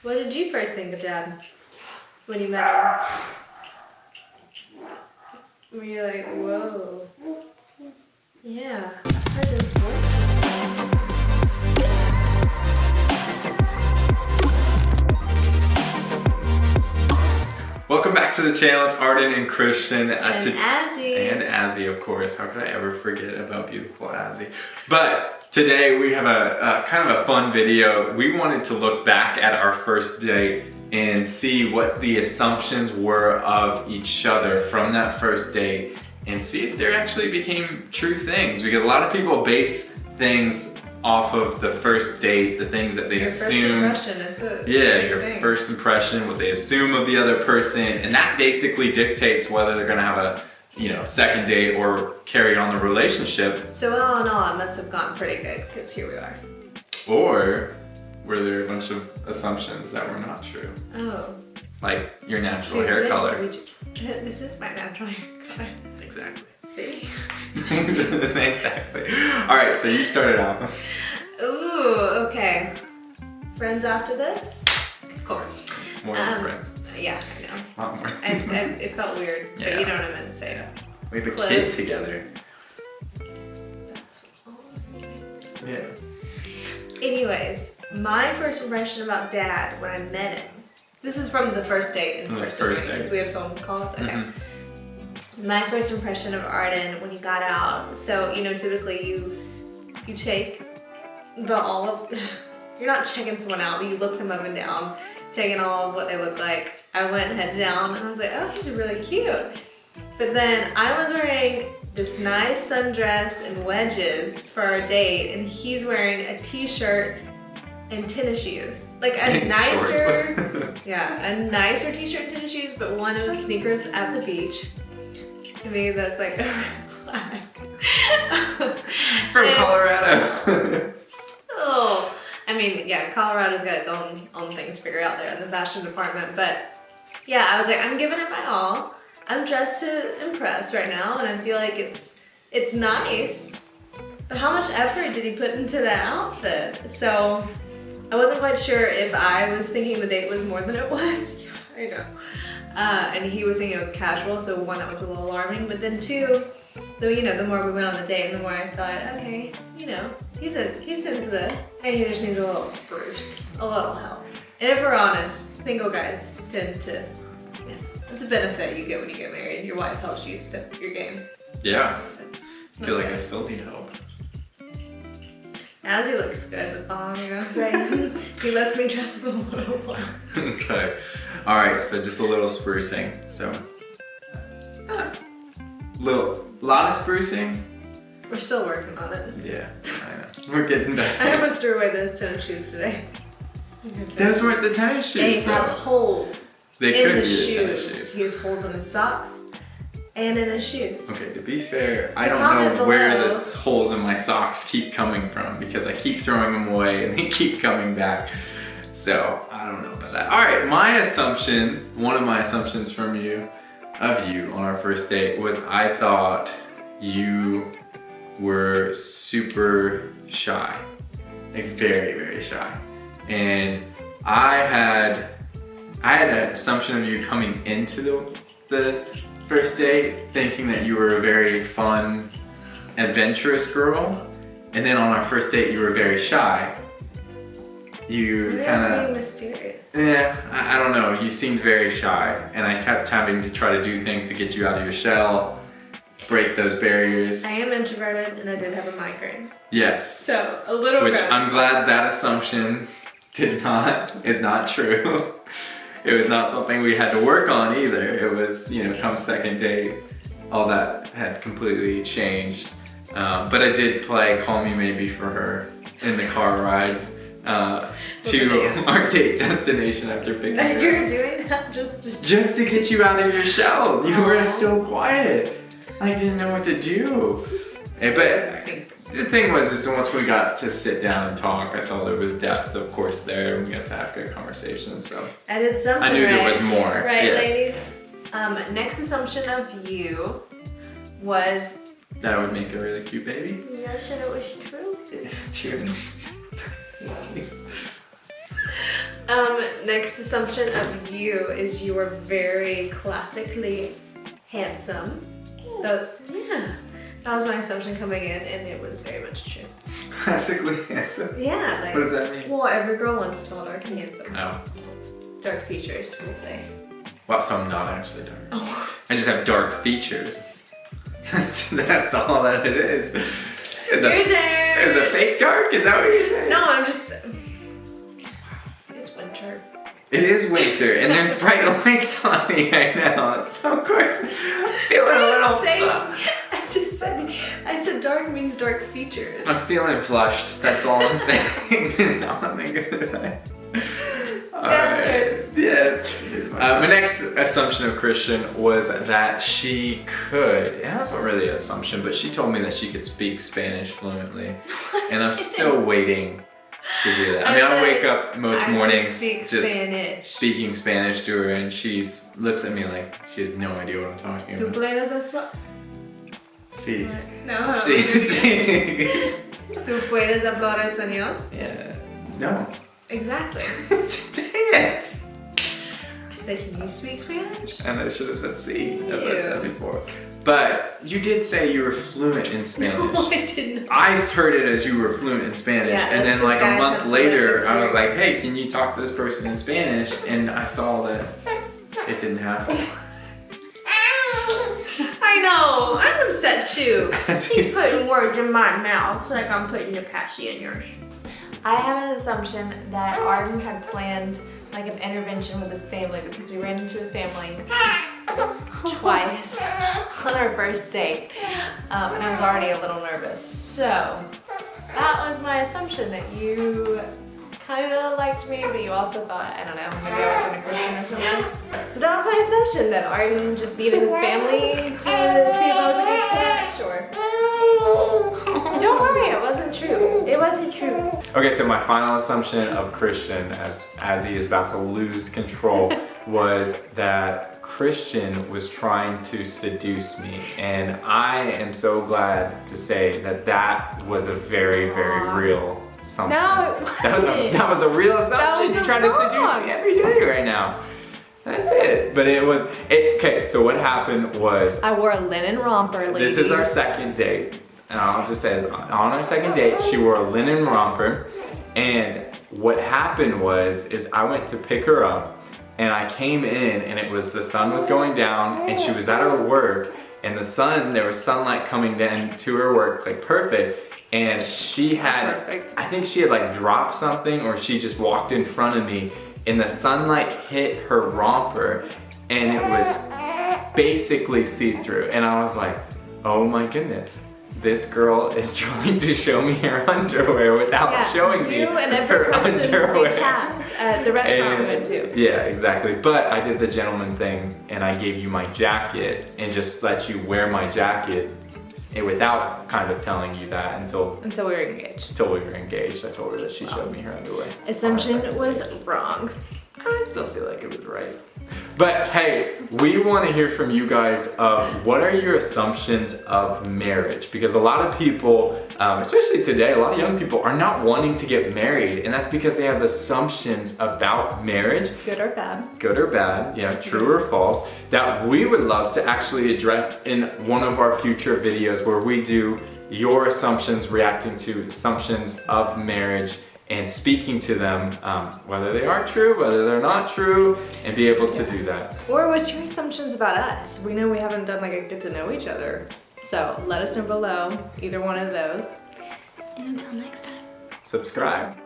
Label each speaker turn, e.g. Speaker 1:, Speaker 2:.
Speaker 1: What did you first think of Dad when you met him? Were you like, whoa? Yeah, I've heard this word.
Speaker 2: Welcome back to the channel. It's Arden and Christian.
Speaker 1: And Azzy.
Speaker 2: And Azzy, of course. How could I ever forget about beautiful Azzy? But today we have a kind of a fun video. We wanted to look back at our first date and see what the assumptions were of each other from that first date and see if there actually became true things. Because a lot of people base things off of the first date, the things that they assume.
Speaker 1: First impression, it's a
Speaker 2: your
Speaker 1: thing.
Speaker 2: First impression, what they assume of the other person, and that basically dictates whether they're gonna have a second date or carry on the relationship.
Speaker 1: So all in all, it must have gone pretty good because here we are.
Speaker 2: Or were there a bunch of assumptions that were not true?
Speaker 1: Oh.
Speaker 2: Like your natural hair color.
Speaker 1: This is my natural hair color.
Speaker 2: Exactly.
Speaker 1: See?
Speaker 2: Exactly. All right, so you started out.
Speaker 1: Ooh, okay. Friends after this? Of course.
Speaker 2: More than friends.
Speaker 1: Yeah, I know.
Speaker 2: A lot more.
Speaker 1: It felt weird, but
Speaker 2: Yeah.
Speaker 1: you know what I meant to say.
Speaker 2: We have a
Speaker 1: Close.
Speaker 2: kid together.
Speaker 1: That's all this means.
Speaker 2: Yeah.
Speaker 1: Anyways, my first impression about Dad when I met him. This is from the first date in person, right? Because we had phone calls. Okay.
Speaker 2: Mm-hmm.
Speaker 1: My first impression of Arden when he got out. So typically you take the olive. You're not checking someone out, but you look them up and down, taking all of what they look like. I went head down and I was like, oh, he's really cute. But then I was wearing this nice sundress and wedges for our date, and he's wearing a t-shirt and tennis shoes. Like a nicer, a nicer t-shirt and tennis shoes, but one was sneakers at the beach. To me, that's like a red flag.
Speaker 2: From Colorado.
Speaker 1: Still, I mean, yeah, Colorado's got its own things to figure out there in the fashion department. But yeah, I was like, I'm giving it my all. I'm dressed to impress right now, and I feel like it's nice. But how much effort did he put into that outfit? So I wasn't quite sure if I was thinking the date was more than it was. I know. And he was thinking it was casual, so one, that was a little alarming. But then two, the more we went on the date, the more I thought, okay, he's into this. And he just needs a little spruce, a little help. And if we're honest, single guys tend to, it's a benefit you get when you get married. Your wife helps you step your game.
Speaker 2: Yeah.
Speaker 1: So,
Speaker 2: I feel like I still need help.
Speaker 1: Azzy looks good, that's all I'm gonna say. He lets me dress him a little more.
Speaker 2: Okay. All right, so just a little sprucing. So, lot of sprucing.
Speaker 1: We're still working on it.
Speaker 2: Yeah, I know. We're getting better.
Speaker 1: I almost threw away those tennis shoes today.
Speaker 2: Those weren't the tennis shoes,
Speaker 1: They have holes
Speaker 2: They
Speaker 1: in
Speaker 2: could
Speaker 1: the
Speaker 2: be the tennis
Speaker 1: shoes.
Speaker 2: shoes.
Speaker 1: He has holes in his socks and in his shoes.
Speaker 2: Okay, to be fair,
Speaker 1: So
Speaker 2: I don't
Speaker 1: comment
Speaker 2: know where
Speaker 1: below.
Speaker 2: the holes in my socks keep coming from because I keep throwing them away and they keep coming back. So, I don't know about that. All right, one of my assumptions of you on our first date was I thought you were super shy. Like very, very shy. And I had an assumption of you coming into the first date thinking that you were a very fun, adventurous girl. And then on our first date, you were very shy. You kind of
Speaker 1: being mysterious.
Speaker 2: Yeah, I don't know. You seemed very shy, and I kept having to try to do things to get you out of your shell, break those barriers.
Speaker 1: I am introverted, and I did have a migraine.
Speaker 2: Yes.
Speaker 1: So a little
Speaker 2: Which
Speaker 1: bit.
Speaker 2: I'm glad that assumption is not true. It was not something we had to work on either. It was, come second date, all that had completely changed. But I did play Call Me Maybe for her in the car ride. To our date destination after picking her up.
Speaker 1: You were doing that just
Speaker 2: to get you out of your shell. You were so quiet. I didn't know what to do. But the thing was, once we got to sit down and talk, I saw there was depth, of course, there, and we got to have good conversations. So
Speaker 1: I did something
Speaker 2: I knew
Speaker 1: right.
Speaker 2: there was more.
Speaker 1: Right,
Speaker 2: yes.
Speaker 1: ladies? Next assumption of you was
Speaker 2: that would make a really cute baby.
Speaker 1: you said it was true.
Speaker 2: It's true.
Speaker 1: Next assumption of you is you are very classically handsome. Yeah, that was my assumption coming in, and it was very much true.
Speaker 2: Classically handsome?
Speaker 1: Yeah, like.
Speaker 2: What does that mean?
Speaker 1: Well, every girl wants tall, dark, and handsome.
Speaker 2: Oh.
Speaker 1: Dark features, we'll say.
Speaker 2: Well, so I'm not actually dark.
Speaker 1: Oh.
Speaker 2: I just have dark features. That's all that it is. Is a fake dark? Is that what you're saying?
Speaker 1: No, I'm just. It's winter.
Speaker 2: It is winter, and there's bright lights on me right now, so of course I'm feeling a little.
Speaker 1: I said dark means dark features.
Speaker 2: I'm feeling flushed. That's all I'm saying. No, I'm in good way.
Speaker 1: That's right.
Speaker 2: Yeah. My next assumption of Christian was that she could. It wasn't really an assumption, but she told me that she could speak Spanish fluently, and I'm still waiting to hear that. I mean, I wake up most mornings just speaking Spanish to her, and she looks at me like she has no idea what I'm talking about.
Speaker 1: ¿Tú puedes hablar?
Speaker 2: Sí.
Speaker 1: No.
Speaker 2: Sí, sí.
Speaker 1: ¿Tú puedes hablar español?
Speaker 2: Yeah. No.
Speaker 1: Exactly.
Speaker 2: Dang it.
Speaker 1: I said, can you speak Spanish?
Speaker 2: And I should have said sí, as I said before. But you did say you were fluent in Spanish.
Speaker 1: No, I didn't.
Speaker 2: I heard it as you were fluent in Spanish,
Speaker 1: Yeah,
Speaker 2: and then like a month later, I was
Speaker 1: like,
Speaker 2: like, hey, can you talk to this person in Spanish? And I saw that it didn't happen.
Speaker 1: I know, I'm upset too.
Speaker 3: He's putting words in my mouth like I'm putting the passy in yours.
Speaker 1: I had an assumption that Arden had planned like an intervention with his family because we ran into his family twice on our first date, and I was already a little nervous. So that was my assumption, that you kind of liked me, but you also thought, I don't know, maybe I wasn't a Christian or something. So that was my assumption, that Arden just needed his family to see if I was a good catch, or... Don't worry, it wasn't true. It wasn't true.
Speaker 2: Okay, so my final assumption of Christian, as he is about to lose control, was that Christian was trying to seduce me, and I am so glad to say that that was a very, very real assumption.
Speaker 1: No, it wasn't.
Speaker 2: That was a real assumption. You're trying to seduce me every day right now. That's it. But okay, so what happened was...
Speaker 1: I wore a linen romper, ladies.
Speaker 2: This is our second date. And I'll just say this, on our second date, she wore a linen romper. And what happened was I went to pick her up, and I came in, and the sun was going down, and she was at her work, and there was sunlight coming down to her work, like perfect. And she had, I think she had like dropped something, or she just walked in front of me, and the sunlight hit her romper, and it was basically see-through. And I was like, oh my goodness. This girl is trying to show me her underwear without showing me her underwear.
Speaker 1: We passed at the restaurant we went to.
Speaker 2: Yeah, exactly. But I did the gentleman thing, and I gave you my jacket and just let you wear my jacket without kind of telling you that until
Speaker 1: we were engaged.
Speaker 2: Until we were engaged. I told her that she showed me her underwear.
Speaker 1: Assumption was wrong.
Speaker 2: I still feel like it was right. But hey, we want to hear from you guys. What are your assumptions of marriage? Because a lot of people, especially today, a lot of young people are not wanting to get married, and that's because they have assumptions about marriage.
Speaker 1: Good or bad.
Speaker 2: Good or bad, yeah, true or false, that we would love to actually address in one of our future videos where we do your assumptions, reacting to assumptions of marriage, and speaking to them, whether they are true, whether they're not true, and be able to do that.
Speaker 1: Or what's your assumptions about us? We know we haven't done like a get to know each other. So let us know below, either one of those. And until next time.
Speaker 2: Subscribe.